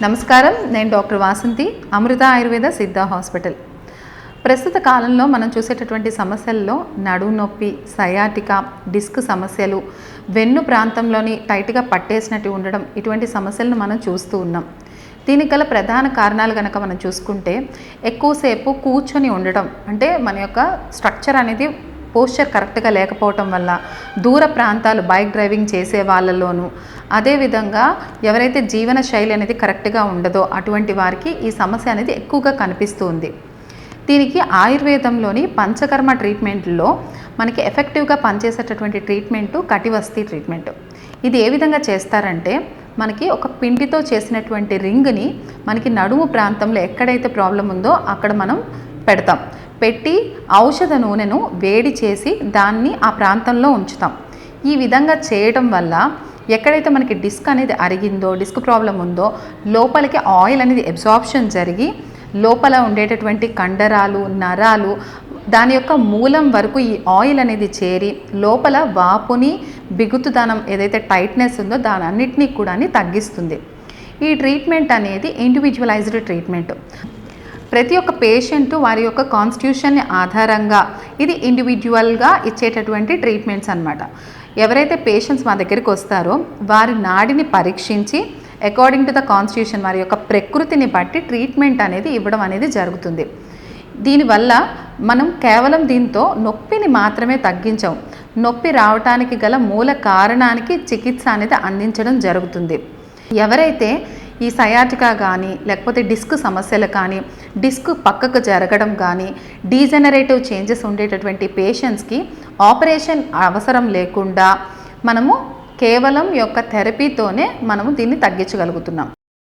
నమస్కారం, నేను డాక్టర్ వాసంతి, అమృత ఆయుర్వేద సిద్ధ హాస్పిటల్. ప్రస్తుత కాలంలో మనం చూసేటటువంటి సమస్యల్లో నడుము నొప్పి, సయాటికా, డిస్క్ సమస్యలు, వెన్ను ప్రాంతంలోని టైట్గా పట్టేసినట్టు ఉండడం, ఇటువంటి సమస్యలను మనం చూస్తూ ఉన్నాం. దీనికి గల ప్రధాన కారణాలు కనుక మనం చూసుకుంటే, ఎక్కువసేపు కూర్చొని ఉండడం, అంటే మన యొక్క స్ట్రక్చర్ అనేది పోస్చర్ కరెక్ట్గా లేకపోవటం వల్ల, దూర ప్రాంతాలు బైక్ డ్రైవింగ్ చేసే వాళ్ళలోనూ, అదేవిధంగా ఎవరైతే జీవన శైలి అనేది కరెక్ట్గా ఉండదో అటువంటి వారికి ఈ సమస్య అనేది ఎక్కువగా కనిపిస్తూ ఉంది. దీనికి ఆయుర్వేదంలోని పంచకర్మ ట్రీట్మెంట్లో మనకి ఎఫెక్టివ్గా పనిచేసేటటువంటి ట్రీట్మెంటు కటివస్తి ట్రీట్మెంట్. ఇది ఏ విధంగా చేస్తారంటే, మనకి ఒక పిండితో చేసినటువంటి రింగ్ని మనకి నడుము ప్రాంతంలో ఎక్కడైతే ప్రాబ్లం ఉందో అక్కడ మనం పెడతాం. పెట్టి ఔషధ నూనెను వేడి చేసి దాన్ని ఆ ప్రాంతంలో ఉంచుతాం. ఈ విధంగా చేయడం వల్ల ఎక్కడైతే మనకి డిస్క్ అనేది అరిగిందో, డిస్క్ ప్రాబ్లం ఉందో, లోపలికి ఆయిల్ అనేది అబ్జార్ప్షన్ జరిగి లోపల ఉండేటటువంటి కండరాలు, నరాలు, దాని యొక్క మూలం వరకు ఈ ఆయిల్ అనేది చేరి లోపల వాపుని, బిగుతుదనం ఏదైతే టైట్నెస్ ఉందో దాని అన్నిటినీ కూడా తగ్గిస్తుంది. ఈ ట్రీట్మెంట్ అనేది ఇండివిజువలైజ్డ్ ట్రీట్మెంట్. ప్రతి ఒక్క పేషెంట్ వారి యొక్క కాన్స్టిట్యూషన్ని ఆధారంగా ఇది ఇండివిజువల్గా ఇచ్చేటటువంటి ట్రీట్మెంట్స్ అన్నమాట. ఎవరైతే పేషెంట్స్ మా దగ్గరికి వస్తారో వారి నాడిని పరీక్షించి అకార్డింగ్ టు ద కాన్స్టిట్యూషన్, వారి యొక్క ప్రకృతిని బట్టి ట్రీట్మెంట్ అనేది ఇవ్వడం అనేది జరుగుతుంది. దీనివల్ల మనం కేవలం దీంతో నొప్పిని మాత్రమే తగ్గించాం, నొప్పి రావటానికి గల మూల కారణానికి చికిత్స అనేది అందించడం జరుగుతుంది. ఎవరైతే ఈ సయాటికా కానీ, లేకపోతే డిస్క్ సమస్యలు కానీ, డిస్క్ పక్కకు జరగడం కానీ, డీజెనరేటివ్ చేంజెస్ ఉండేటటువంటి పేషెంట్స్కి ఆపరేషన్ అవసరం లేకుండా మనము కేవలం యొక్క థెరపీతోనే మనము దీన్ని తగ్గించగలుగుతున్నాం.